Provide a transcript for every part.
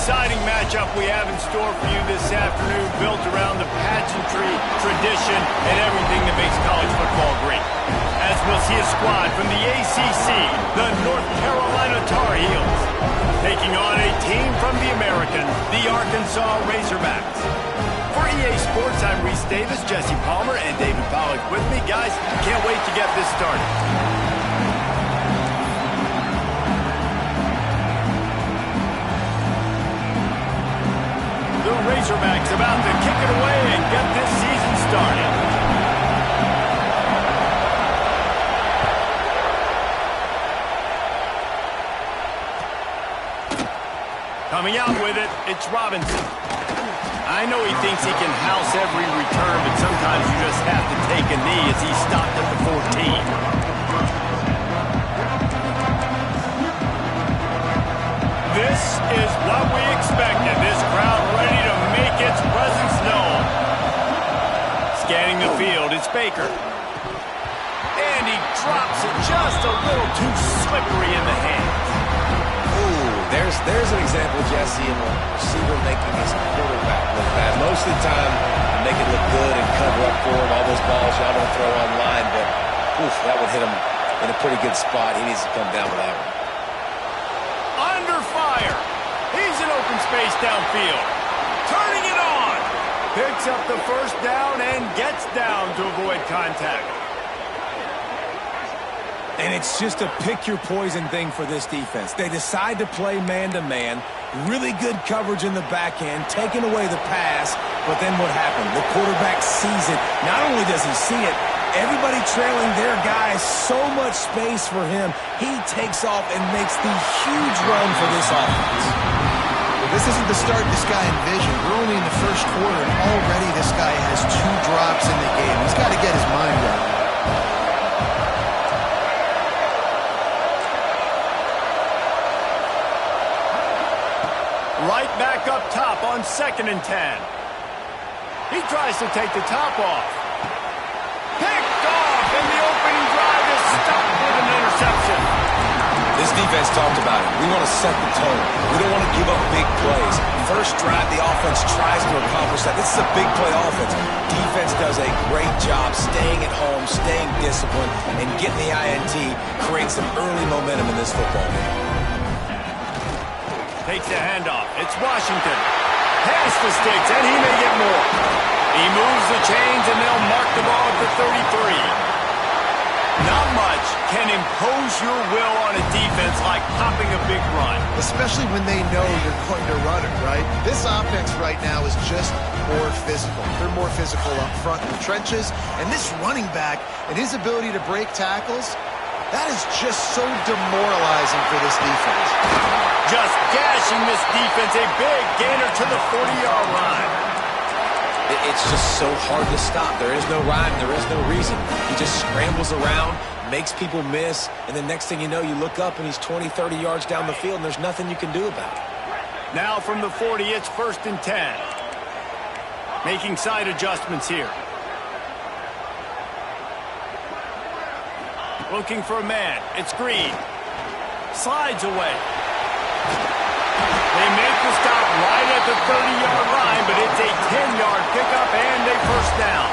exciting matchup we have in store for you this afternoon, built around the pageantry, tradition, and everything that makes college football great. As we'll see a squad from the ACC, the North Carolina Tar Heels, taking on a team from the American, the Arkansas Razorbacks. For EA Sports, I'm Reese Davis, Jesse Palmer, and David Pollack with me. Guys, can't wait to get this started. The Razorbacks about to kick it away and get this season started. Coming out with it, it's Robinson. I know he thinks he can house every return, but sometimes you just have to take a knee as he stopped at the 14. This is what we expected. This crowd ready to make its presence known. Scanning the field, it's Baker. And he drops it just a little too slippery in the hands. There's an example, Jesse, of a receiver making his quarterback look bad. Most of the time, you make it look good and cover up for him. All those balls y'all don't throw online, but oof, that would hit him in a pretty good spot. He needs to come down with that one. Under fire. He's in open space downfield. Turning it on. Picks up the first down and gets down to avoid contact. And it's just a pick-your-poison thing for this defense. They decide to play man-to-man, really good coverage in the back end, taking away the pass, but then what happened? The quarterback sees it. Not only does he see it, everybody trailing their guy, so much space for him. He takes off and makes the huge run for this offense. Well, this isn't the start this guy envisioned. We're only in the first quarter, and already this guy has 2 drops in the game. He's got to get his mind right. Right back up top on 2nd and 10. He tries to take the top off. Picked off, and the opening drive is stopped with an interception. This defense talked about it. We want to set the tone. We don't want to give up big plays. First drive, the offense tries to accomplish that. This is a big play offense. Defense does a great job staying at home, staying disciplined, and getting the INT, creates some early momentum in this football game. Takes the handoff. It's Washington. Past the sticks, and he may get more. He moves the chains, and they'll mark the ball at the 33. Not much can impose your will on a defense like popping a big run. Especially when they know you're going to run it, right? This offense right now is just more physical. They're more physical up front in the trenches. And this running back and his ability to break tackles, that is just so demoralizing for this defense. Just gashing this defense, a big gainer to the 40-yard line. It's just so hard to stop. There is no rhyme. There is no reason. He just scrambles around, makes people miss, and the next thing you know, you look up and he's 20, 30 yards down the field, and there's nothing you can do about it. Now from the 40, it's 1st and 10. Making side adjustments here. Looking for a man. It's Green. Slides away. They make the stop right at the 30-yard line, but it's a 10-yard pickup and a first down.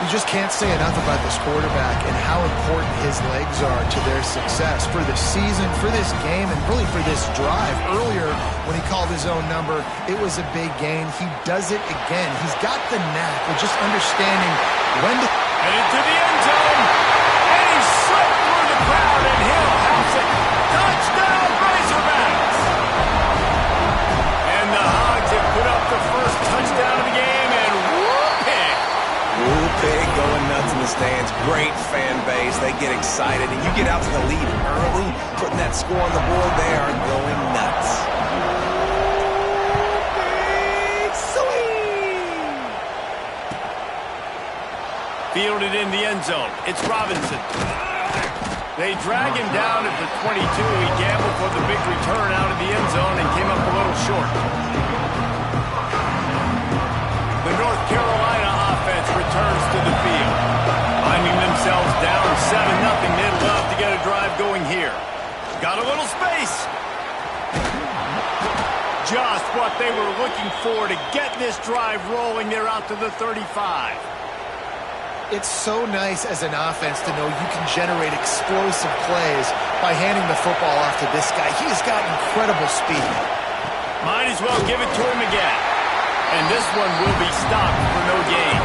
You just can't say enough about this quarterback and how important his legs are to their success for the season, for this game, and really for this drive. Earlier, when he called his own number, it was a big gain. He does it again. He's got the knack of just understanding when to... Headed to the end zone, and he slipped through the crowd, and he'll house it. Touchdown, Razorbacks! And the Hogs have put up the first touchdown of the game, and whoop-pig! Whoop-pig going nuts in the stands. Great fan base. They get excited, and you get out to the lead early, putting that score on the board, they are going nuts. Fielded in the end zone. It's Robinson. They drag him down at the 22. He gambled for the big return out of the end zone and came up a little short. The North Carolina offense returns to the field. Finding themselves down 7-0. They'd love to get a drive going here. Got a little space. Just what they were looking for to get this drive rolling there out to the 35. It's so nice as an offense to know you can generate explosive plays by handing the football off to this guy. He has got incredible speed. Might as well give it to him again. And this one will be stopped for no gain.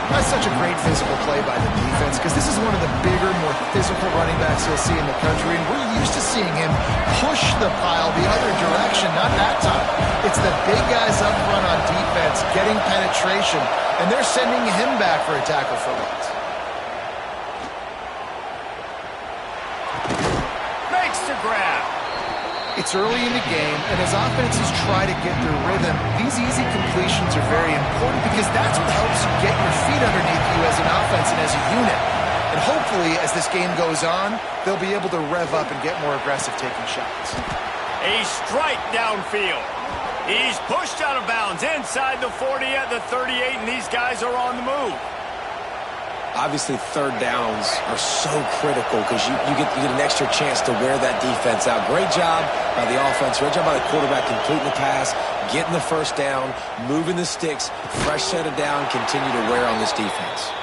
That's such a great physical play by the defense because this is one of the bigger, more physical running backs you'll see in the country, and we're used to seeing him push the pile the other direction, not that time. It's the big guys up front on defense getting penetration, and they're sending him back for a tackle for loss. Makes the grab. It's early in the game, and as offenses try to get their rhythm, these easy completions are very important because that's what helps you get your feet underneath you as an offense and as a unit. And hopefully, as this game goes on, they'll be able to rev up and get more aggressive taking shots. A strike downfield. He's pushed out of bounds inside the 40 at the 38, and these guys are on the move. Obviously, third downs are so critical because you get an extra chance to wear that defense out. Great job by the offense. Great job by the quarterback completing the pass, getting the first down, moving the sticks, fresh set of down, continue to wear on this defense.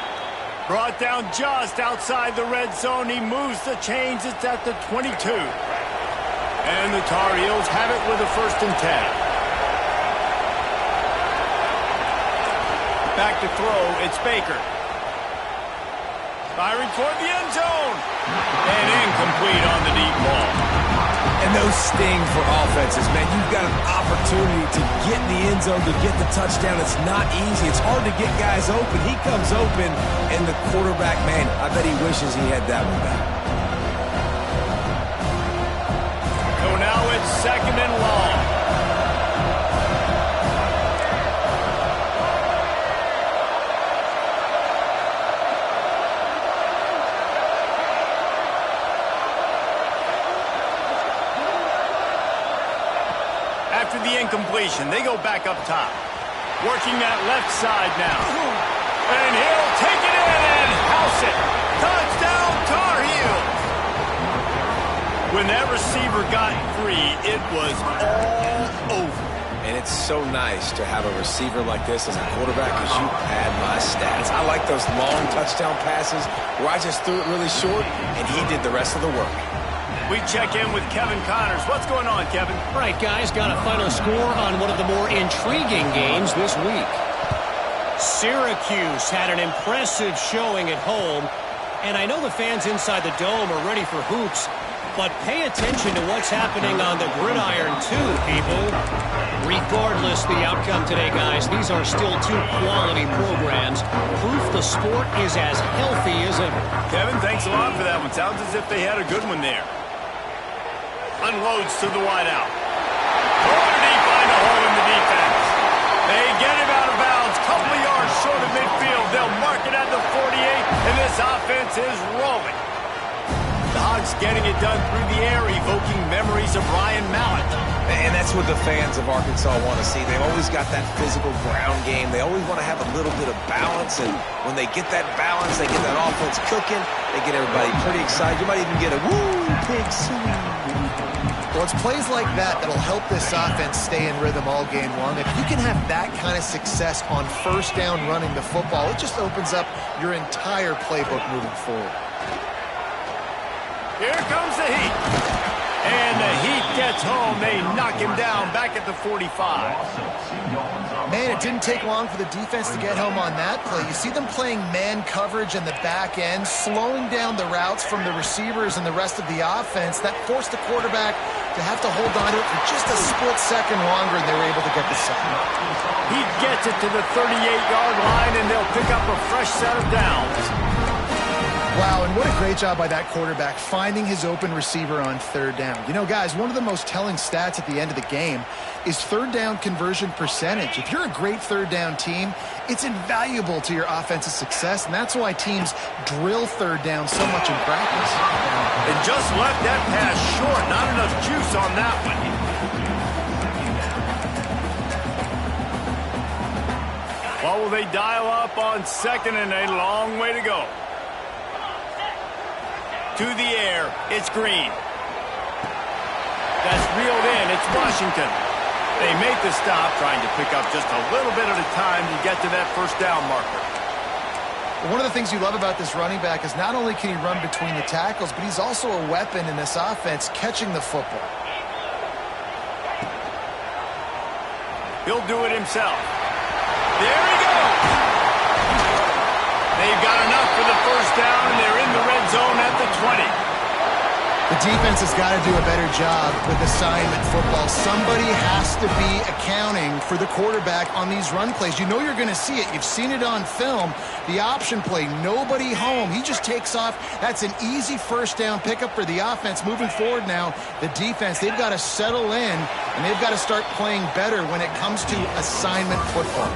Brought down just outside the red zone. He moves the chains. It's at the 22. And the Tar Heels have it with a 1st and 10. Back to throw. It's Baker. Firing toward the end zone. And incomplete on the deep ball. And those sting for offenses, man. You've got an opportunity to get in the end zone, to get the touchdown. It's not easy. It's hard to get guys open. He comes open, and the quarterback, man, I bet he wishes he had that one back. So now it's 2nd and long. After the incompletion, they go back up top. Working that left side now. And he'll take it in and house it. Touchdown, Tar Heels. When that receiver got free, it was all over. And it's so nice to have a receiver like this as a quarterback because you pad my stats. I like those long touchdown passes where I just threw it really short, and he did the rest of the work. We check in with Kevin Connors. What's going on, Kevin? All right, guys, got a final score on one of the more intriguing games this week. Syracuse had an impressive showing at home, and I know the fans inside the Dome are ready for hoops, but pay attention to what's happening on the gridiron too, people. Regardless the outcome today, guys, these are still two quality programs. Proof the sport is as healthy as ever. Kevin, thanks a lot for that one. Sounds as if they had a good one there. Unloads to the wideout. Or did he find a hole in the defense? They get him out of bounds. Couple of yards short of midfield. They'll mark it at the 48, and this offense is rolling. The Hogs getting it done through the air, evoking memories of Ryan Mallett. And that's what the fans of Arkansas want to see. They've always got that physical ground game. They always want to have a little bit of balance, and when they get that balance, they get that offense cooking, they get everybody pretty excited. You might even get a woo, pig swing. Well, it's plays like that that'll help this offense stay in rhythm all game long. If you can have that kind of success on 1st down running the football, it just opens up your entire playbook moving forward. Here comes the Heat. And the Heat gets home. They knock him down back at the 45. Man, it didn't take long for the defense to get home on that play. You see them playing man coverage in the back end, slowing down the routes from the receivers and the rest of the offense. That forced the quarterback to have to hold on to it for just a split second longer, and they were able to get the sack. He gets it to the 38-yard line, and they'll pick up a fresh set of downs. Wow, and what a great job by that quarterback finding his open receiver on 3rd down. You know, guys, one of the most telling stats at the end of the game is 3rd down conversion percentage. If you're a great 3rd down team, it's invaluable to your offensive success, and that's why teams drill 3rd down so much in practice. And just left that pass short. Not enough juice on that one. What will they dial up on 2nd and a long way to go? To the air, it's Green. That's reeled in. It's Washington. They make the stop, trying to pick up just a little bit at a time to get to that first down marker. One of the things you love about this running back is not only can he run between the tackles, but he's also a weapon in this offense catching the football. He'll do it himself. There he goes. They've got enough for the first down, and they're in the red zone at the 20. The defense has got to do a better job with assignment football. Somebody has to be accounting for the quarterback on these run plays. You know you're going to see it. You've seen it on film. The option play, nobody home. He just takes off. That's an easy first down pickup for the offense. Moving forward now, the defense, they've got to settle in, and they've got to start playing better when it comes to assignment football.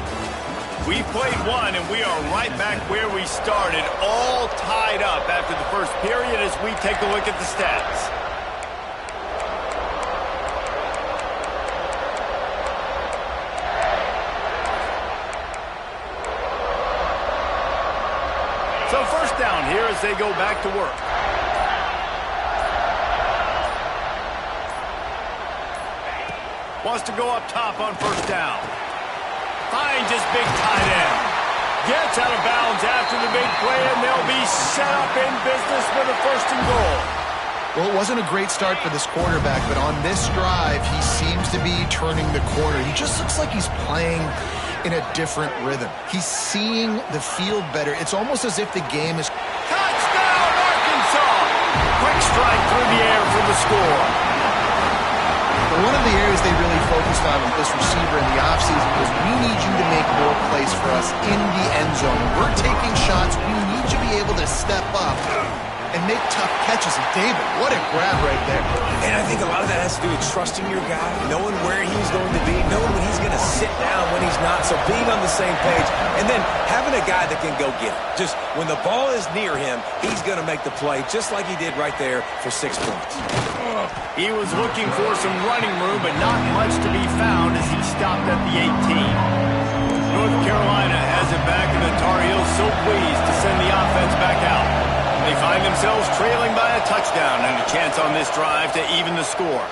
We've played one, and we are right back where we started, all tied up after the first period as we take a look at the stats. So first down here as they go back to work. Wants to go up top on first down. Finds his big tight end. Gets out of bounds after the big play, and they'll be set up in business with a first and goal. Well, it wasn't a great start for this quarterback, but on this drive, he seems to be turning the corner. He just looks like he's playing in a different rhythm. He's seeing the field better. It's almost as if the game is... Touchdown, Arkansas! Quick strike through the air for the score. One of the areas they really focused on with this receiver in the offseason was we need you to make more plays for us in the end zone. We're taking shots. We need you to be able to step up and make tough catches. And David, what a grab right there. And I think a lot of that has to do with trusting your guy, knowing where he's going to be, knowing when he's going to sit down, when he's not. So being on the same page, and then having a guy that can go get it. Just when the ball is near him, he's going to make the play, just like he did right there for 6 points. He was looking for some running room, but not much to be found as he stopped at the 18. North Carolina has it back, and the Tar Heels so pleased to send the offense back out. They find themselves trailing by a touchdown and a chance on this drive to even the score.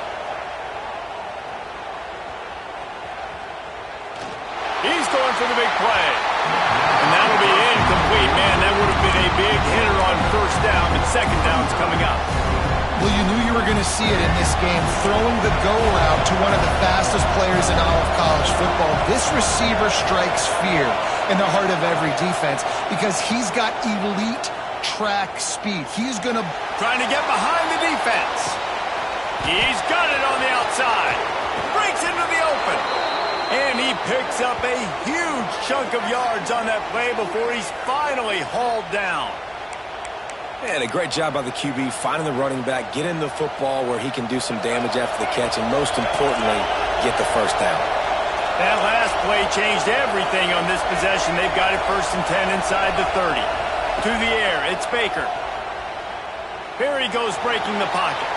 He's going for the big play. And that'll be incomplete. Man, that would have been a big hitter on first down, but second down's coming up. Well, you knew you were going to see it in this game, throwing the go route to one of the fastest players in all of college football. This receiver strikes fear in the heart of every defense because he's got elite track speed. He's going to... Trying to get behind the defense. He's got it on the outside. Breaks into the open. And he picks up a huge chunk of yards on that play before he's finally hauled down. And a great job by the QB, finding the running back, getting the football where he can do some damage after the catch, and most importantly, get the first down. That last play changed everything on this possession. They've got it 1st and 10 inside the 30. To the air, it's Baker. Barry goes breaking the pocket.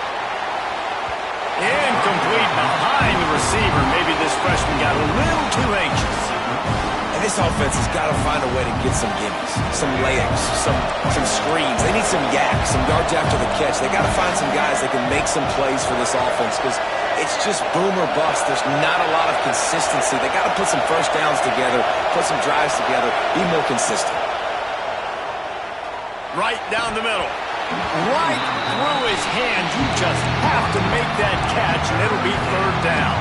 Incomplete behind the receiver. Maybe this freshman got a little too anxious. And this offense has got to find a way to get some gimmies, some layups, some screens. They need some yaks, some yards after the catch. They got to find some guys that can make some plays for this offense because it's just boom or bust. There's not a lot of consistency. They got to put some first downs together, put some drives together, be more consistent. Right down the middle. Right through his hands. You just have to make that catch, and it'll be 3rd down.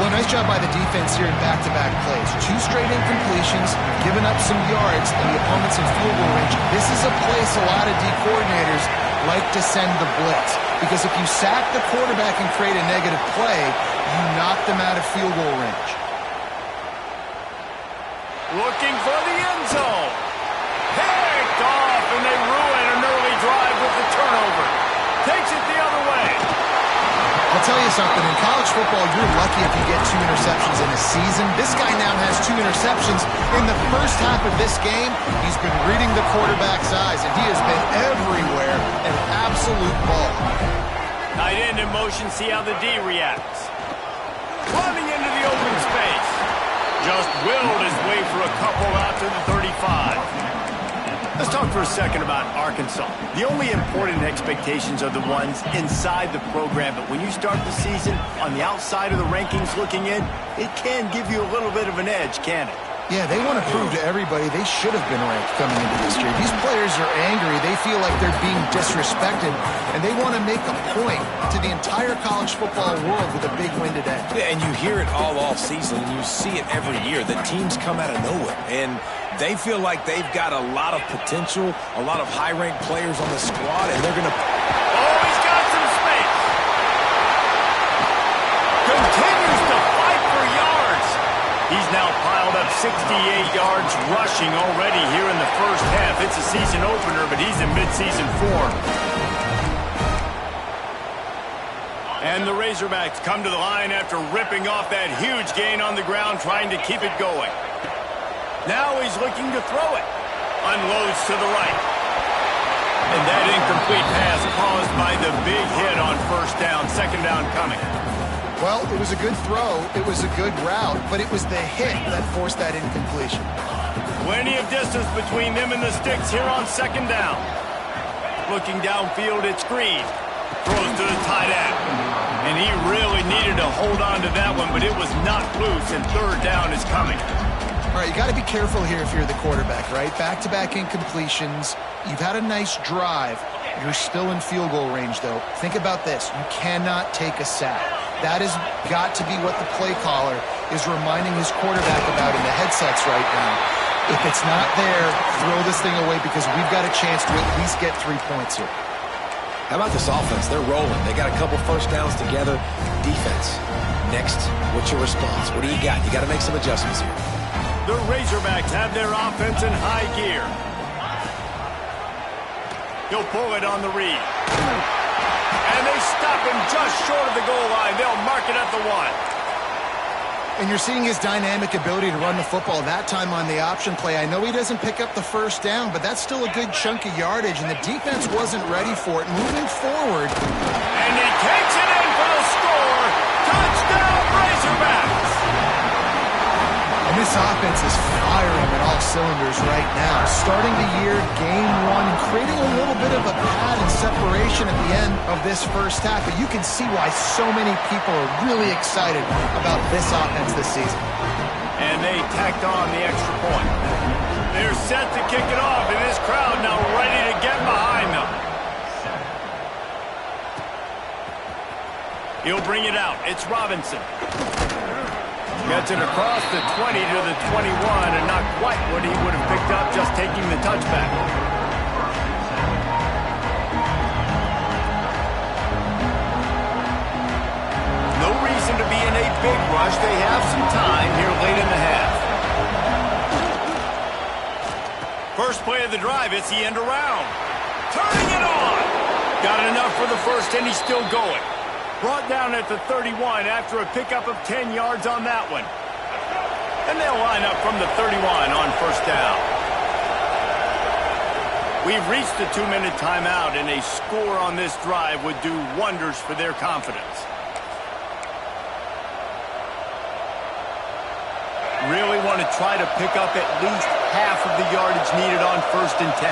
Well, nice job by the defense here in back-to-back plays. 2 straight incompletions, giving up some yards, and the opponent's in field goal range. This is a place a lot of D coordinators like to send the blitz. Because if you sack the quarterback and create a negative play, you knock them out of field goal range. Looking for the end zone. Picked off, and they ruin an early drive with the turnover. Takes it the other way. I'll tell you something, in college football, you're lucky if you get 2 interceptions in a season. This guy now has 2 interceptions. In the first half of this game, he's been reading the quarterback's eyes, and he has been everywhere, an absolute ball. Tight end in motion, see how the D reacts. Running into the open space. Just willed his way for a couple out to the 35. Let's talk for a second about Arkansas. The only important expectations are the ones inside the program, but when you start the season on the outside of the rankings looking in, it can give you a little bit of an edge, can it? Yeah, they want to prove to everybody they should have been ranked coming into this year. These players are angry. They feel like they're being disrespected, and they want to make a point to the entire college football world with a big win today. Yeah, and you hear it all off season, and you see it every year. The teams come out of nowhere, and they feel like they've got a lot of potential, a lot of high-ranked players on the squad, and they're going to... Oh, he's got some space. Continues to fight for yards. He's now piled up 68 yards rushing already here in the first half. It's a season opener, but he's in mid-season form. And the Razorbacks come to the line after ripping off that huge gain on the ground, trying to keep it going. Now he's looking to throw it. Unloads to the right. And that incomplete pass caused by the big hit on first down. Second down coming. Well, it was a good throw. It was a good route, but it was the hit that forced that incompletion. Plenty of distance between them and the sticks here on second down. Looking downfield, it's Green. Throws to the tight end. And he really needed to hold on to that one, but it was not loose, and third down is coming. All right, you got to be careful here if you're the quarterback, right? Back-to-back incompletions. You've had a nice drive. You're still in field goal range, though. Think about this. You cannot take a sack. That has got to be what the play caller is reminding his quarterback about in the headsets right now. If it's not there, throw this thing away because we've got a chance to at least get 3 points here. How about this offense? They're rolling. They got a couple first downs together. Defense. Next, what's your response? What do you got? You got to make some adjustments here. The Razorbacks have their offense in high gear. He'll pull it on the read. And they stop him just short of the goal line. They'll mark it at the 1. And you're seeing his dynamic ability to run the football that time on the option play. I know he doesn't pick up the first down, but that's still a good chunk of yardage, and the defense wasn't ready for it. Moving forward. And he takes it in for the score. Touchdown, Razorbacks! And this offense is firing at all cylinders right now. Starting the year, game one, and creating a little bit of a pad and separation at the end of this first half. But you can see why so many people are really excited about this offense this season. And they tacked on the extra point. They're set to kick it off, and this crowd now ready to get behind them. He'll bring it out. It's Robinson. Gets it across the 20 to the 21, and not quite what he would have picked up just taking the touchback. No reason to be in a big rush. They have some time here late in the half. First play of the drive, it's the end around. Turning it on. Got enough for the first, and he's still going. Brought down at the 31 after a pickup of 10 yards on that one. And they'll line up from the 31 on first down. We've reached the 2-minute timeout, and a score on this drive would do wonders for their confidence. Really want to try to pick up at least half of the yardage needed on first and 10.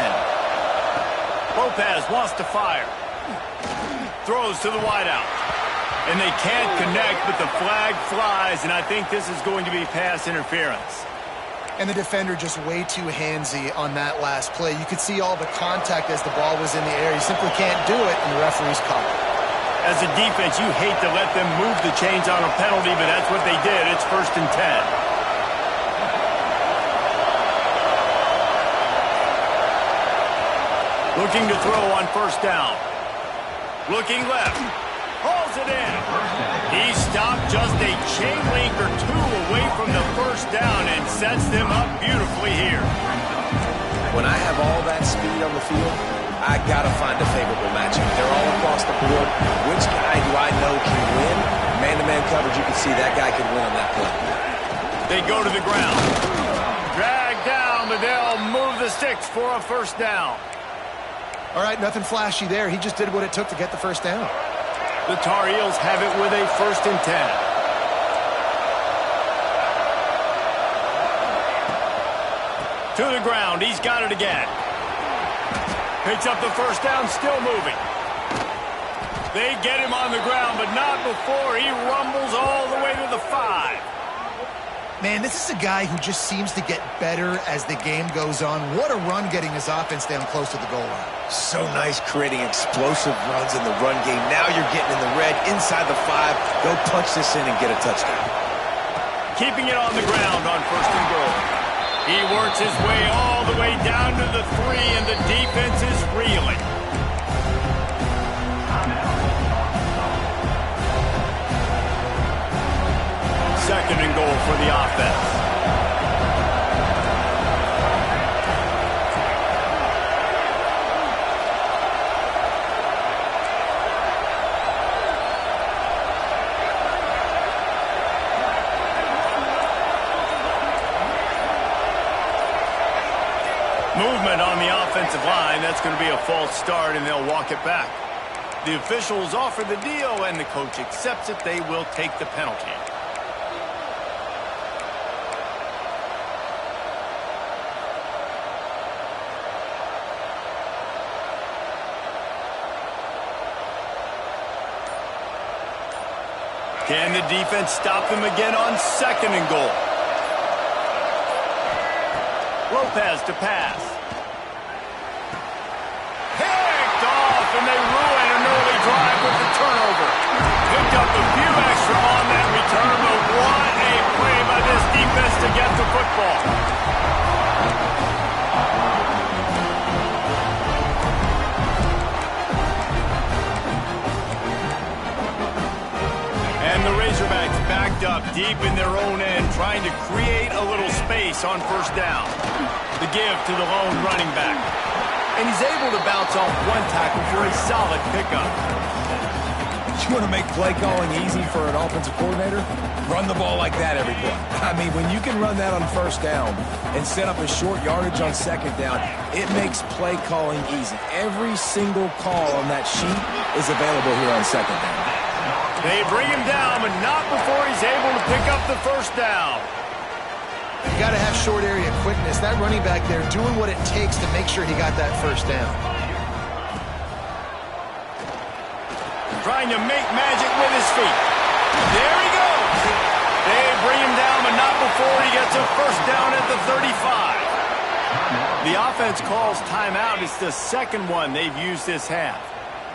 Lopez wants to fire. Throws to the wideout. And they can't connect, but the flag flies, and I think this is going to be pass interference. And the defender just way too handsy on that last play. You could see all the contact as the ball was in the air. You simply can't do it, and the referee's caught it. As a defense, you hate to let them move the chains on a penalty, but that's what they did. It's first and 10. Looking to throw on first down. Looking left. Hauls it in. He stopped just a chain link or two away from the first down and sets them up beautifully here. When I have all that speed on the field, I got to find a favorable matchup. They're all across the board. Which guy do I know can win? Man-to-man coverage, you can see that guy can win on that play. They go to the ground. Drag down, but they'll move the sticks for a first down. All right, nothing flashy there. He just did what it took to get the first down. The Tar Heels have it with a first and 10. To the ground. He's got it again. Picks up the first down, still moving. They get him on the ground, but not before he rumbles all the way to the 5. Man, this is a guy who just seems to get better as the game goes on. What a run getting his offense down close to the goal line. So nice creating explosive runs in the run game. Now you're getting in the red inside the 5. Go punch this in and get a touchdown. Keeping it on the ground on 1st and goal. He works his way all the way down to the 3, and the defense is reeling. Second and goal for the offense. Movement on the offensive line. That's going to be a false start, and they'll walk it back. The officials offer the deal, and the coach accepts it. They will take the penalty. Can the defense stop them again on 2nd and goal? Lopez to pass. Picked off, and they ruin an early drive with the turnover. Picked up a few extra on that return, but what a play by this defense to get the football. And the Razorbacks backed up deep in their own end, trying to create a little space on 1st down. The give to the lone running back. And he's able to bounce off one tackle for a solid pickup. You want to make play calling easy for an offensive coordinator? Run the ball like that every play. I mean, when you can run that on 1st down and set up a short yardage on 2nd down, it makes play calling easy. Every single call on that sheet is available here on 2nd down. They bring him down, but not before he's able to pick up the 1st down. You got to have short area quickness. That running back there doing what it takes to make sure he got that 1st down. Trying to make magic with his feet. There he goes. They bring him down, but not before he gets a 1st down at the 35. The offense calls timeout. It's the 2nd one they've used this half.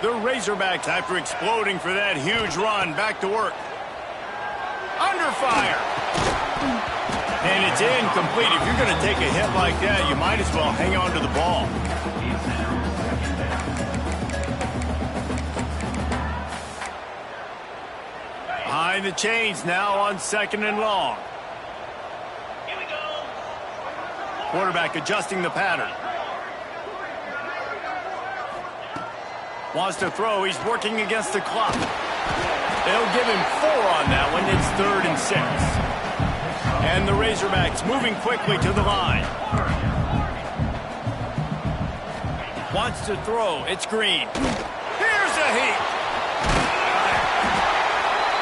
The Razorbacks, after exploding for that huge run, back to work. Under fire. And it's incomplete. If you're going to take a hit like that, you might as well hang on to the ball. Behind the chains now on 2nd and long. Quarterback adjusting the pattern. Wants to throw. He's working against the clock. They'll give him 4 on that one. It's 3rd and 6. And the Razorbacks moving quickly to the line. Wants to throw. It's Green. Here's a heat.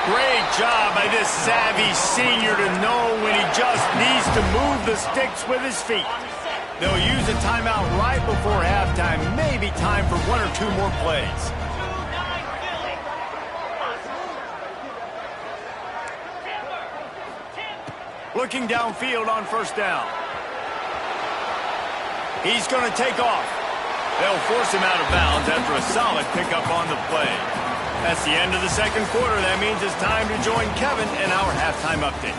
Great job by this savvy senior to know when he just needs to move the sticks with his feet. They'll use a timeout right before halftime. Maybe time for 1 or 2 more plays. Looking downfield on 1st down. He's going to take off. They'll force him out of bounds after a solid pickup on the play. That's the end of the 2nd quarter. That means it's time to join Kevin in our halftime update.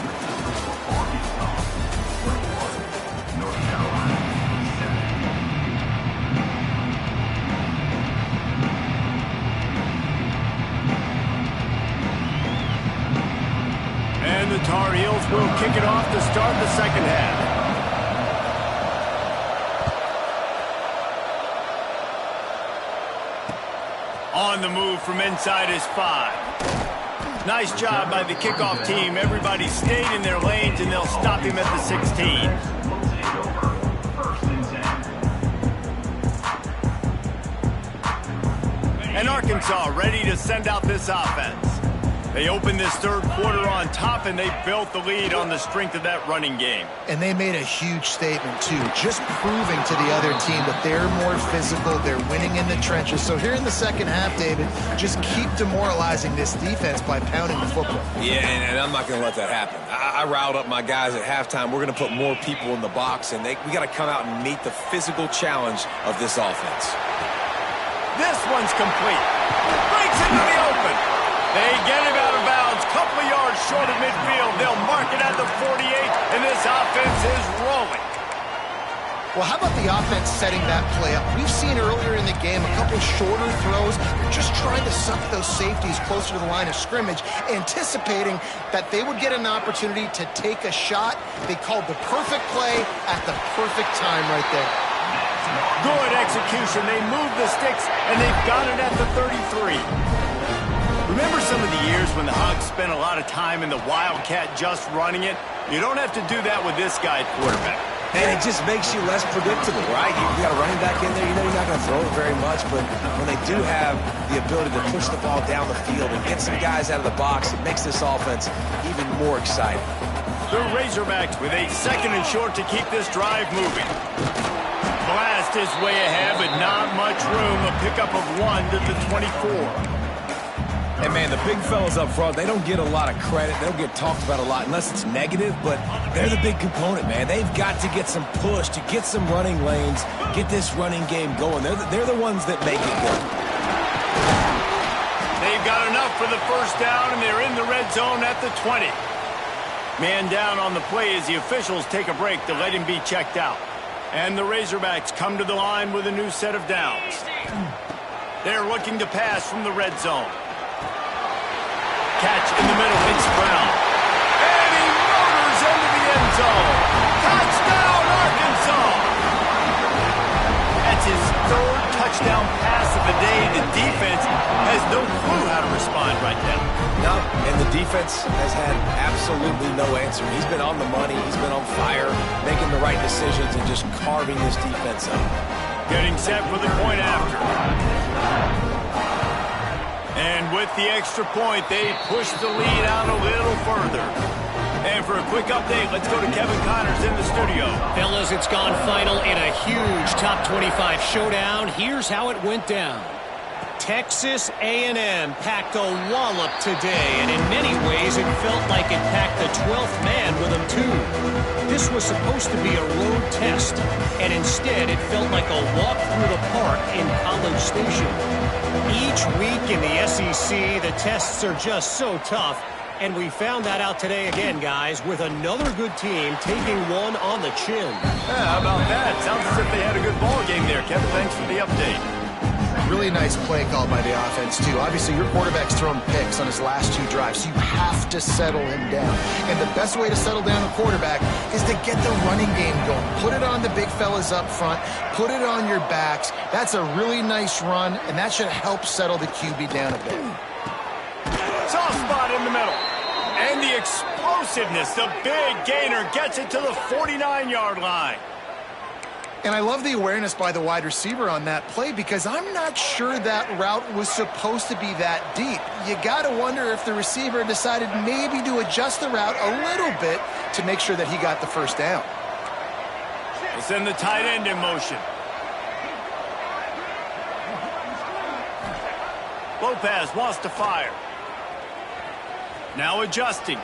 And the Tar Heels will kick it off to start the 2nd half. On the move from inside his 5. Nice job by the kickoff team. Everybody stayed in their lanes, and they'll stop him at the 16. And Arkansas ready to send out this offense. They opened this third quarter on top, and they built the lead on the strength of that running game. And they made a huge statement, too, just proving to the other team that they're more physical, they're winning in the trenches. So here in the second half, David, just keep demoralizing this defense by pounding the football. Yeah, and I'm not going to let that happen. I riled up my guys at halftime. We're going to put more people in the box, and we got to come out and meet the physical challenge of this offense. This one's complete. Breaks into the open. They get him out of bounds, couple of yards short of midfield. They'll mark it at the 48, and this offense is rolling. Well, how about the offense setting that play up? We've seen earlier in the game a couple shorter throws. They're just trying to suck those safeties closer to the line of scrimmage, anticipating that they would get an opportunity to take a shot. They called the perfect play at the perfect time right there. Good execution. They move the sticks, and they've got it at the 33. Remember some of the years when the Hogs spent a lot of time in the Wildcat just running it? You don't have to do that with this guy at quarterback. And it just makes you less predictable, right? You got a running back in there, you know you're not going to throw it very much, but when they do have the ability to push the ball down the field and get some guys out of the box, it makes this offense even more exciting. The Razorbacks with a second and short to keep this drive moving. Blast is way ahead, but not much room. A pickup of 1 to the 24. And, man, the big fellas up front, they don't get a lot of credit. They don't get talked about a lot unless it's negative, but they're the big component, man. They've got to get some push, to get some running lanes, get this running game going. They're the ones that make it go. They've got enough for the first down, and they're in the red zone at the 20. Man down on the play as the officials take a break to let him be checked out. And the Razorbacks come to the line with a new set of downs. They're looking to pass from the red zone. Catch in the middle, it's Brown. And he motors into the end zone. Touchdown, Arkansas! That's his third touchdown pass of the day. The defense has no clue how to respond right now. No, and the defense has had absolutely no answer. He's been on the money. He's been on fire, making the right decisions and just carving this defense up. Getting set for the point after. And with the extra point, they push the lead out a little further. And for a quick update, let's go to Kevin Connors in the studio. Fellas, it's gone final in a huge top 25 showdown. Here's how it went down. Texas A&M packed a wallop today, and in many ways it felt like it packed the 12th man with them too. This was supposed to be a road test, and instead it felt like a walk through the park in College Station. Each week in the SEC, the tests are just so tough, and we found that out today again, guys, with another good team taking one on the chin. Yeah, how about that? Sounds as if they had a good ball game there, Kevin. Thanks for the update. Really nice play call by the offense, too. Obviously, your quarterback's thrown picks on his last 2 drives, so you have to settle him down. And the best way to settle down a quarterback is to get the running game going. Put it on the big fellas up front. Put it on your backs. That's a really nice run, and that should help settle the QB down a bit. Soft spot in the middle. And the explosiveness, the big gainer gets it to the 49-yard line. And I love the awareness by the wide receiver on that play because I'm not sure that route was supposed to be that deep. You got to wonder if the receiver decided maybe to adjust the route a little bit to make sure that he got the first down. They send the tight end in motion. Lopez wants to fire. Now adjusting.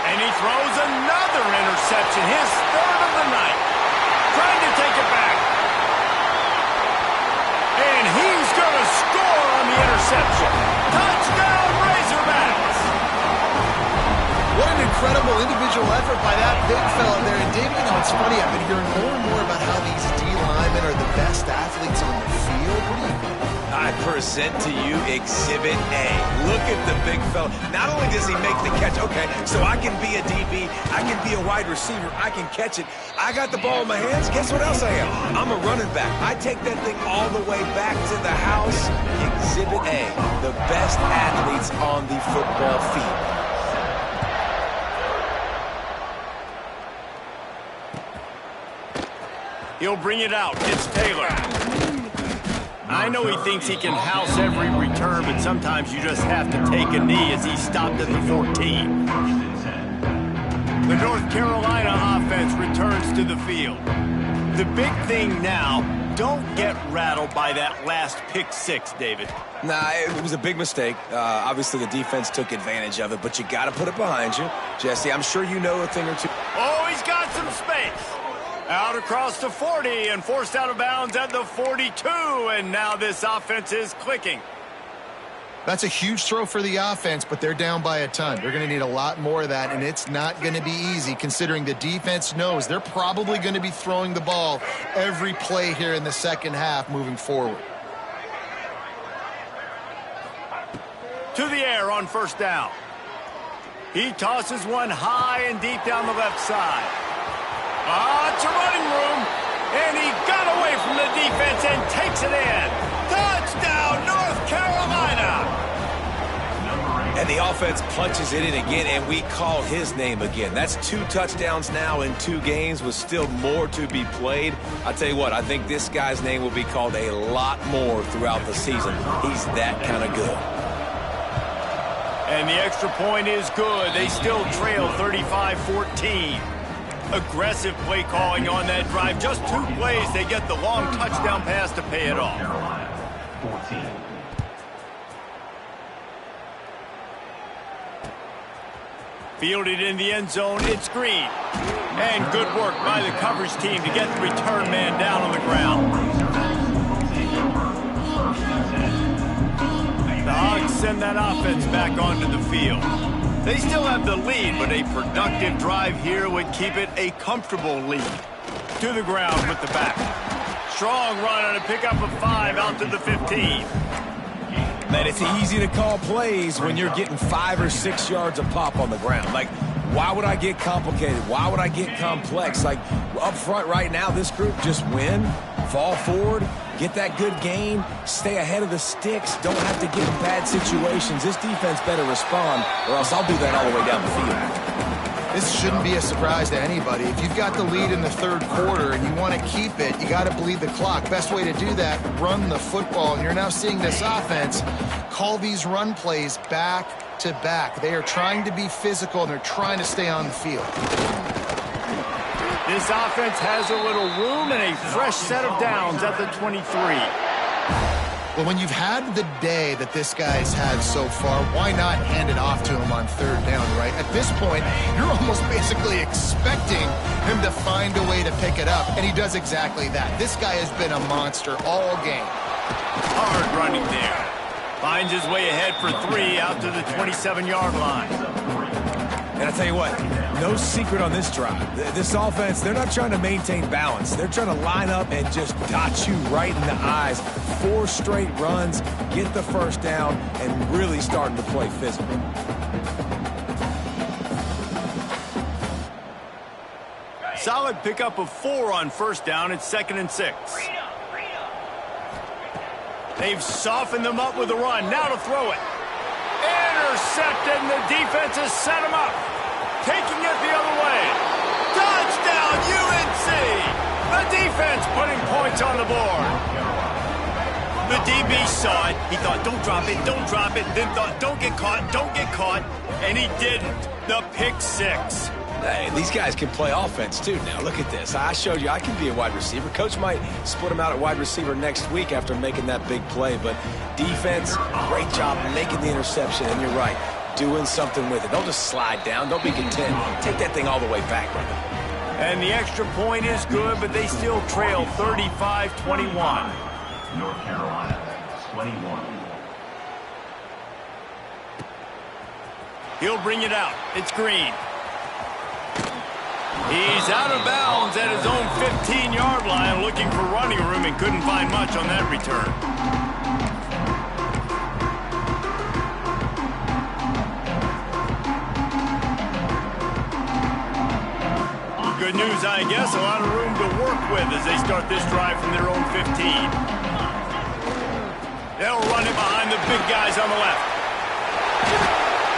And he throws another interception, his third of the night. Trying to take it back. And he's going to score on the interception. Touchdown, Razorbacks! What an incredible individual effort by that big fella there. And Dave, you know, it's funny, I've been hearing more and more about how these D linemen are the best athletes on the field. What do you think? I present to you Exhibit A. Look at the big fella. Not only does he make the catch, okay, so I can be a DB, I can be a wide receiver, I can catch it. I got the ball in my hands. Guess what else I am? I'm a running back. I take that thing all the way back to the house. Exhibit A, the best athletes on the football field. He'll bring it out. It's Taylor. I know he thinks he can house every return, but sometimes you just have to take a knee as he stopped at the 14. The North Carolina offense returns to the field. The big thing now, don't get rattled by that last pick six, David. Nah, it was a big mistake. Obviously, the defense took advantage of it, but you got to put it behind you. Jesse, I'm sure you know a thing or two. Oh, he's got some space. Out across the 40 and forced out of bounds at the 42, and now this offense is clicking. That's a huge throw for the offense, but they're down by a ton. They're going to need a lot more of that, and it's not going to be easy considering the defense knows they're probably going to be throwing the ball every play here in the second half moving forward. To the air on first down. He tosses one high and deep down the left side. It's a running room, and he got away from the defense and takes it in. Touchdown, North Carolina! And the offense punches it in again, and we call his name again. That's 2 touchdowns now in 2 games with still more to be played. I tell you what, I think this guy's name will be called a lot more throughout the season. He's that kind of good. And the extra point is good. They still trail 35-14. Aggressive play calling on that drive. Just 2 plays, they get the long touchdown pass to pay it off. 14. Fielded in the end zone, it's Green. And good work by the coverage team to get the return man down on the ground. The Hogs send that offense back onto the field. They still have the lead, but a productive drive here would keep it a comfortable lead. To the ground with the back. Strong run on a pickup of 5 out to the 15. Man, it's easy to call plays when you're getting 5 or 6 yards of pop on the ground. Like, why would I get complicated? Why would I get complex? Like, up front right now, this group just win, fall forward, get that good gain, stay ahead of the sticks, don't have to get in bad situations. This defense better respond, or else I'll do that all the way down the field. This shouldn't be a surprise to anybody. If you've got the lead in the third quarter and you want to keep it, you got to bleed the clock. Best way to do that, run the football. And you're now seeing this offense call these run plays back to back. They are trying to be physical, and they're trying to stay on the field. This offense has a little room and a fresh set of downs at the 23. Well, when you've had the day that this guy's had so far, why not hand it off to him on third down, right? At this point, you're almost basically expecting him to find a way to pick it up, and he does exactly that. This guy has been a monster all game. Hard running there. Finds his way ahead for 3 out to the 27-yard line. And I tell you what, no secret on this drive. This offense, they're not trying to maintain balance. They're trying to line up and just dot you right in the eyes. 4 straight runs, get the first down, and really starting to play physical. Solid pickup of 4 on first down. It's 2nd and 6. They've softened them up with a run. Now to throw it. Intercepted, and the defense has set him up. Taking it the other way. Touchdown, UNC! The defense putting points on the board. The DB saw it. He thought, don't drop it, don't drop it. Then thought, don't get caught, don't get caught. And he didn't. The pick 6. Hey, these guys can play offense, too. Now, look at this. I showed you I can be a wide receiver. Coach might split him out at wide receiver next week after making that big play. But defense, great job making the interception. And you're right, doing something with it. Don't just slide down. Don't be content. Take that thing all the way back, brother. And the extra point is good, but they still trail 35-21. North Carolina, 21. He'll bring it out. It's Green. He's out of bounds at his own 15-yard line, looking for running room and couldn't find much on that return. Good news, I guess. A lot of room to work with as they start this drive from their own 15. They'll run it behind the big guys on the left.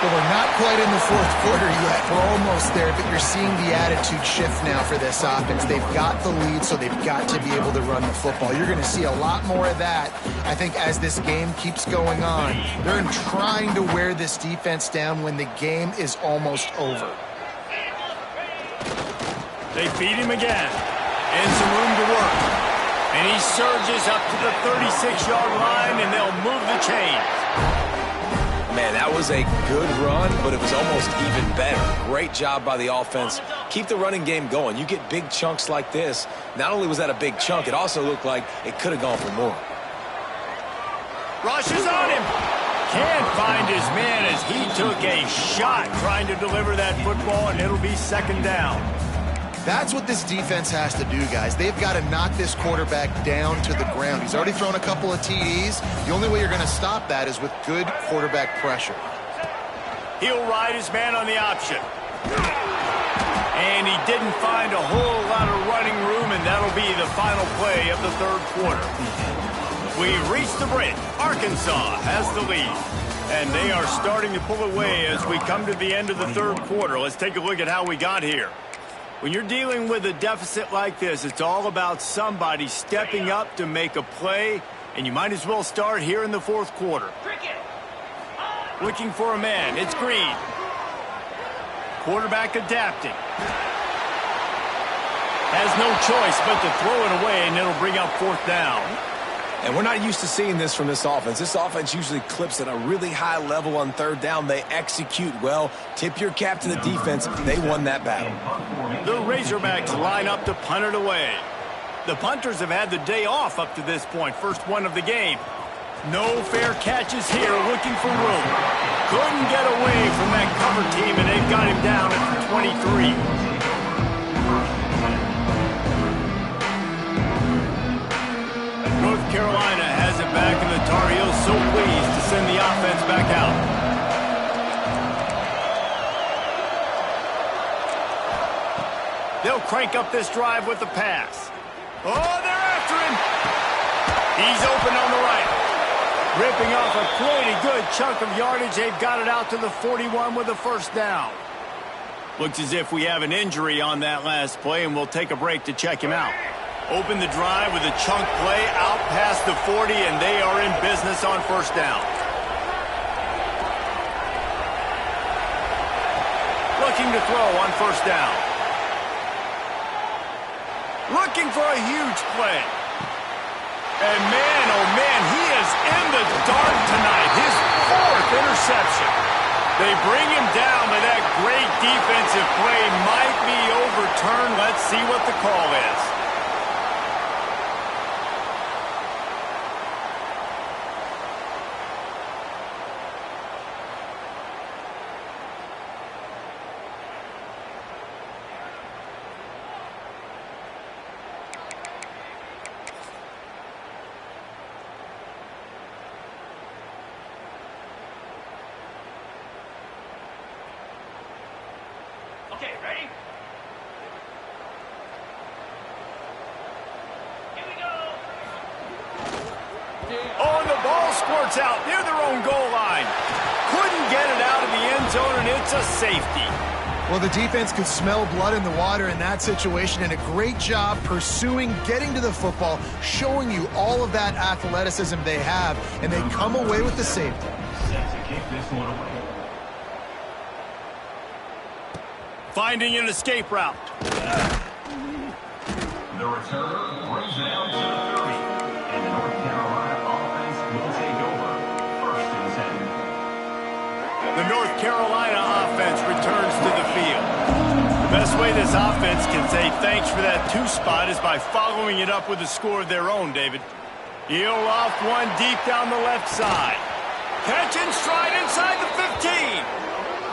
Well, we're not quite in the fourth quarter yet. We're almost there, but you're seeing the attitude shift now for this offense. They've got the lead, so they've got to be able to run the football. You're going to see a lot more of that, I think, as this game keeps going on. They're trying to wear this defense down when the game is almost over. They feed him again. And some room to work. And he surges up to the 36-yard line, and they'll move the chains. Man, that was a good run, but it was almost even better. Great job by the offense. Keep the running game going. You get big chunks like this. Not only was that a big chunk, it also looked like it could have gone for more. Rushes on him. Can't find his man as he took a shot trying to deliver that football, and it'll be second down. That's what this defense has to do, guys. They've got to knock this quarterback down to the ground. He's already thrown a couple of TDs. The only way you're going to stop that is with good quarterback pressure. He'll ride his man on the option. And he didn't find a whole lot of running room, and that'll be the final play of the third quarter. We've reached the bridge. Arkansas has the lead. And they are starting to pull away as we come to the end of the third quarter. Let's take a look at how we got here. When you're dealing with a deficit like this, it's all about somebody stepping up to make a play, and you might as well start here in the fourth quarter. Looking for a man. It's Green. Quarterback adapting. Has no choice but to throw it away, and it'll bring up fourth down. And we're not used to seeing this from this offense. This offense usually clips at a really high level on third down. They execute well. Tip your cap to the defense. They won that battle. The Razorbacks line up to punt it away. The punters have had the day off up to this point. First one of the game. No fair catches here, looking for room. Couldn't get away from that cover team, and they've got him down at the 23. North Carolina has it back, and the Tar Heels so pleased to send the offense back out. They'll crank up this drive with the pass. Oh, they're after him. He's open on the right. Ripping off a pretty good chunk of yardage. They've got it out to the 41 with a first down. Looks as if we have an injury on that last play, and we'll take a break to check him out. Open the drive with a chunk play out past the 40, and they are in business on first down. Looking to throw on first down. Looking for a huge play. And man, oh man, he is in the dark tonight. His fourth interception. They bring him down, but that great defensive play might be overturned. Let's see what the call is. Okay, ready? Here we go. Oh, and the ball squirts out near their own goal line. Couldn't get it out of the end zone, and it's a safety. Well, the defense could smell blood in the water in that situation, and a great job pursuing, getting to the football, showing you all of that athleticism they have, and they come away with the safety. Set to kick this one away. Finding an escape route. The returner brings it down to the 30. And the North Carolina offense will take over. First and 10. The North Carolina offense returns to the field. The best way this offense can say thanks for that two spot is by following it up with a score of their own, David. He'll off one deep down the left side. Catch and stride inside the 15.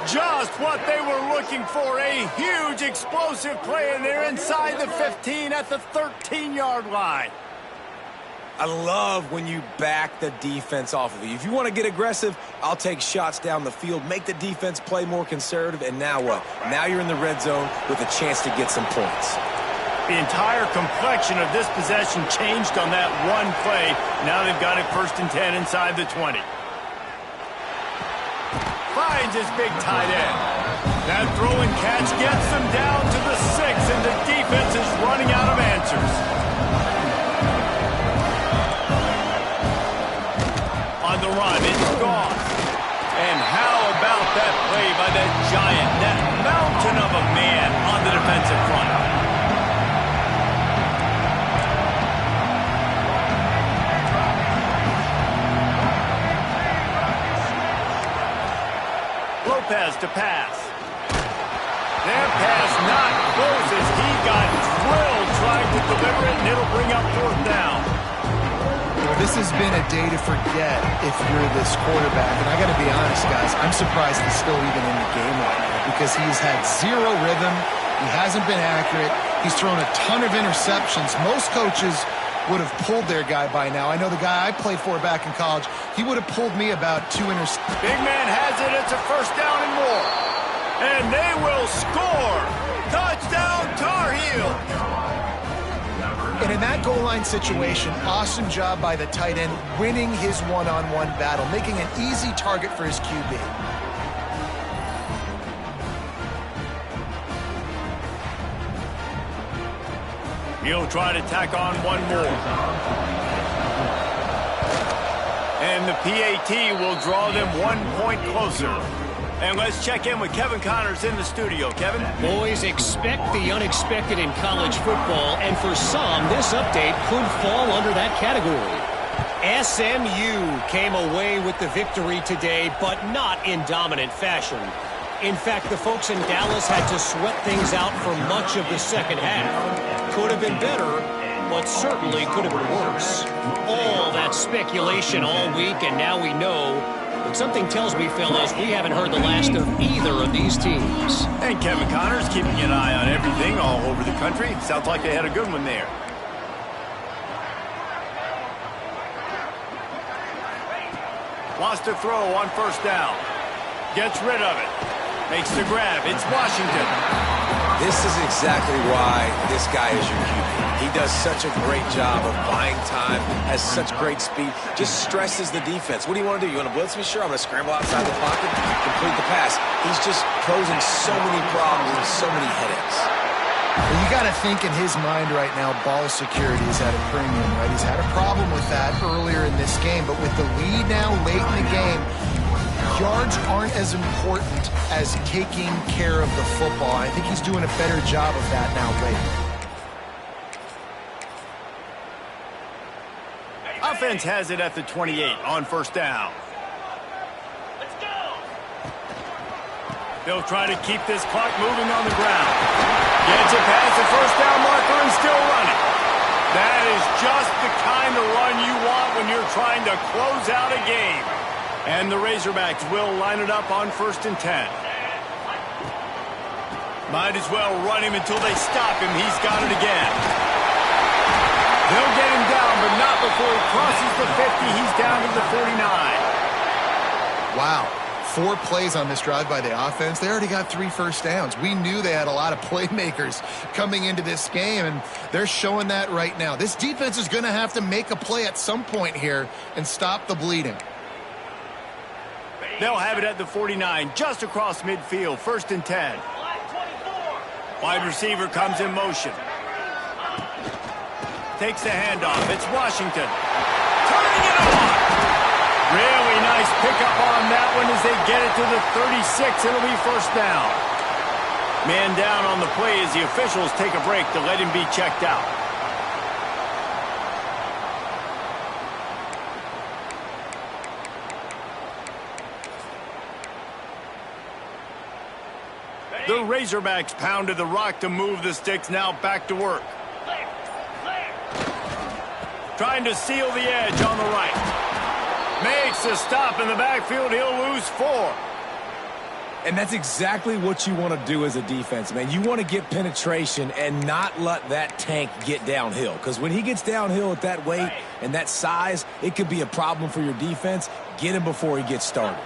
Just what they were looking for, a huge explosive play, and they're inside the 15 at the 13-yard line. I love when you back the defense off of you. If you want to get aggressive, I'll take shots down the field, make the defense play more conservative, and now what? Now you're in the red zone with a chance to get some points. The entire complexion of this possession changed on that one play. Now they've got it first and 10 inside the 20. finds his big tight end. That throw and catch gets them down to the 6, and the defense is running out of answers. On the run, it's gone. And how about that play by that giant, that mountain of a man on the defensive front? Lopez to pass. Their pass not close as he got drilled trying to deliver it, and it'll bring up 4th down. Well, this has been a day to forget if you're this quarterback. And I got to be honest, guys, I'm surprised he's still even in the game right now because he's had zero rhythm. He hasn't been accurate. He's thrown a ton of interceptions. Most coaches would have pulled their guy by now. I know the guy I played for back in college, he would have pulled me about 2 interceptions. Big man has it. It's a 1st down and more. And they will score. Touchdown, Tar Heels. And in that goal line situation, awesome job by the tight end, winning his one-on-one battle, making an easy target for his QB. He'll try to tack on one more. And the PAT will draw them 1 point closer. And let's check in with Kevin Connors in the studio. Kevin? Boys, expect the unexpected in college football, and for some, this update could fall under that category. SMU came away with the victory today, but not in dominant fashion. In fact, the folks in Dallas had to sweat things out for much of the second half. Could have been better, but certainly could have been worse. All that speculation all week, and now we know. But something tells me, fellas, we haven't heard the last of either of these teams. And Kevin Connors keeping an eye on everything all over the country. Sounds like they had a good one there. Wants to throw on 1st down. Gets rid of it. Makes the grab. It's Washington. This is exactly why this guy is your QB. He does such a great job of buying time, has such great speed, just stresses the defense. What do you want to do? You want to blitz me? Sure, I'm going to scramble outside the pocket, complete the pass. He's just posing so many problems and so many headaches. Well, you got to think in his mind right now, ball security is at a premium, right? He's had a problem with that earlier in this game, but with the lead now late in the game, yards aren't as important as taking care of the football. I think he's doing a better job of that now late. Offense has it at the 28 on 1st down. Let's go. They'll try to keep this clock moving on the ground. Gets it past the 1st down marker and still running. That is just the kind of run you want when you're trying to close out a game. And the Razorbacks will line it up on 1st and 10. Might as well run him until they stop him. He's got it again. They'll get him down, but not before he crosses the 50. He's down to the 49. Wow. 4 plays on this drive by the offense. They already got 3 first downs. We knew they had a lot of playmakers coming into this game, and they're showing that right now. This defense is going to have to make a play at some point here and stop the bleeding. They'll have it at the 49, just across midfield, 1st and 10. Wide receiver comes in motion. Takes the handoff. It's Washington. Turning it on. Really nice pickup on that one as they get it to the 36. It'll be 1st down. Man down on the play as the officials take a break to let him be checked out. The Razorbacks pounded the rock to move the sticks, now back to work. Trying to seal the edge on the right. Makes a stop in the backfield. He'll lose 4. And that's exactly what you want to do as a defense, man. You want to get penetration and not let that tank get downhill. Because when he gets downhill at that weight and that size, it could be a problem for your defense. Get him before he gets started.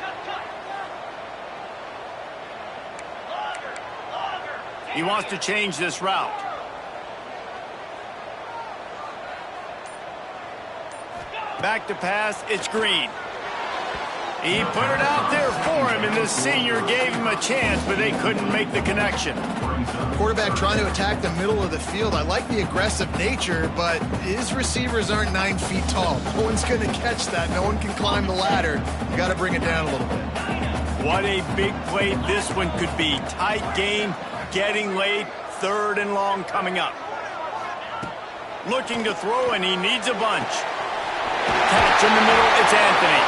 He wants to change this route. Back to pass, it's Green. He put it out there for him, and the senior gave him a chance, but they couldn't make the connection. Quarterback trying to attack the middle of the field. I like the aggressive nature, but his receivers aren't 9 feet tall. No one's going to catch that. No one can climb the ladder. You got to bring it down a little bit. What a big play this one could be. Tight game, getting late, 3rd and long coming up. Looking to throw, and he needs a bunch. Catch in the middle, it's Anthony.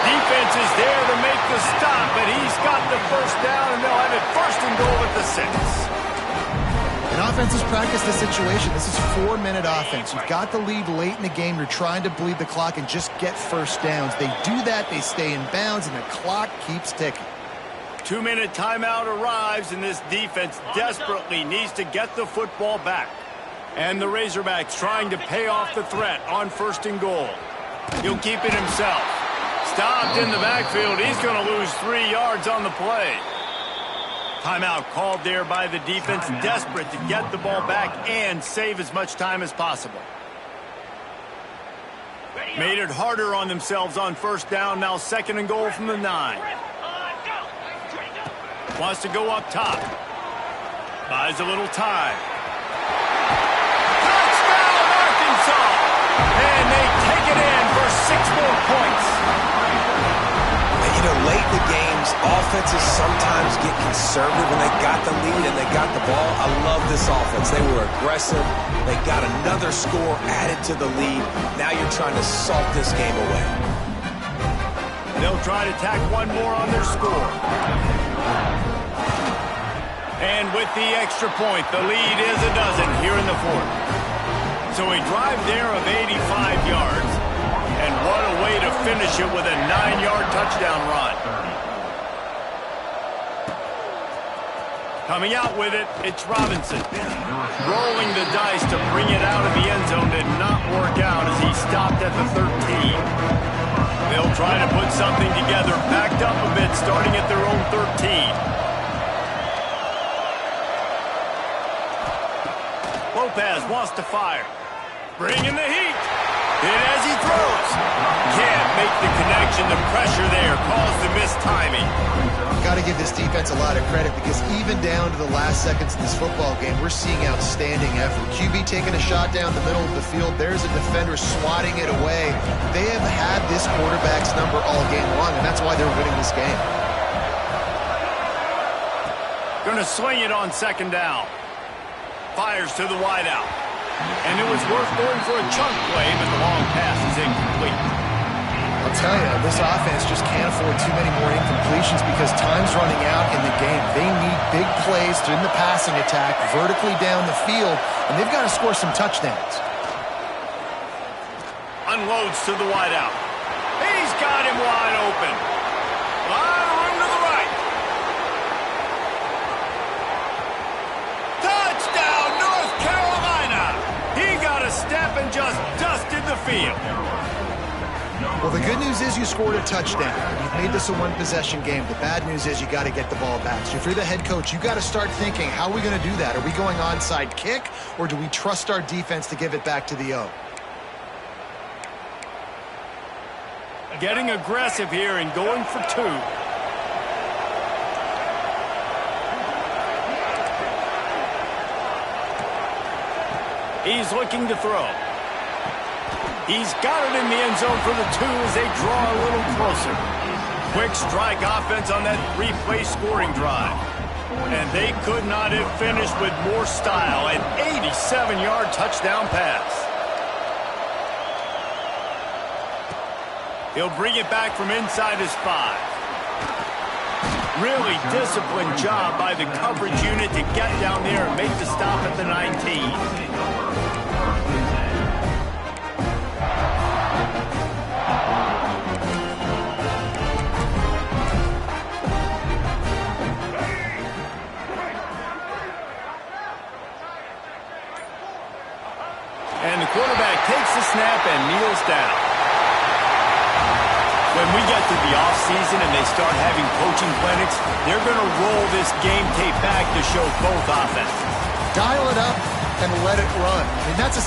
Defense is there to make the stop, but he's got the first down, and they'll have it 1st and goal at the 6. And offenses practice the situation. This is 4-minute offense. You've got the lead late in the game. You're trying to bleed the clock and just get first downs. They do that, they stay in bounds, and the clock keeps ticking. 2-minute timeout arrives, and this defense desperately needs to get the football back. And the Razorbacks trying to pay off the threat on 1st and goal. He'll keep it himself. Stopped in the backfield. He's going to lose 3 yards on the play. Timeout called there by the defense, desperate to get the ball back and save as much time as possible. Made it harder on themselves on 1st down. Now 2nd and goal from the 9. Wants to go up top. Buys a little time. Touchdown, Arkansas! And they take it in for 6 more points. You know, late in the games, offenses sometimes get conservative when they got the lead and they got the ball. I love this offense. They were aggressive. They got another score added to the lead. Now you're trying to salt this game away. They'll try to tack one more on their score. And with the extra point, the lead is a dozen here in the 4th. So a drive there of 85 yards. And what a way to finish it with a 9-yard touchdown run. Coming out with it, it's Robinson. Rolling the dice to bring it out of the end zone did not work out as he stopped at the 13. They'll try to put something together, backed up a bit, starting at their own 13. Lopez wants to fire. Bringing the heat. And as he throws, can't make the connection. The pressure there caused the missed timing. Got to give this defense a lot of credit because even down to the last seconds of this football game, we're seeing outstanding effort. QB taking a shot down the middle of the field. There's a defender swatting it away. They have had this quarterback's number all game long, and that's why they're winning this game. Going to swing it on 2nd down. Fires to the wideout. And it was worth going for a chunk play, but the long pass is incomplete. I'll tell you, this offense just can't afford too many more incompletions because time's running out in the game. They need big plays in the passing attack, vertically down the field, and they've got to score some touchdowns. Unloads to the wideout. He's got him wide open. A lot of room to the right. Touchdown, North Carolina! He got a step and just dusted the field. Well, the good news is you scored a touchdown. You've made this a one-possession game. The bad news is you got to get the ball back. So if you're the head coach, you got to start thinking, how are we going to do that? Are we going onside kick, or do we trust our defense to give it back to the O? Getting aggressive here and going for 2. He's looking to throw. He's got it in the end zone for the 2 as they draw a little closer. Quick strike offense on that 3-play scoring drive. And they could not have finished with more style. An 87-yard touchdown pass. He'll bring it back from inside his 5. Really disciplined job by the coverage unit to get down there and make the stop at the 19. And the quarterback takes the snap and kneels down. When we get to the offseason and they start having coaching clinics, they're going to roll this game tape back to show both offenses. Dial it up and let it run. I mean, that's a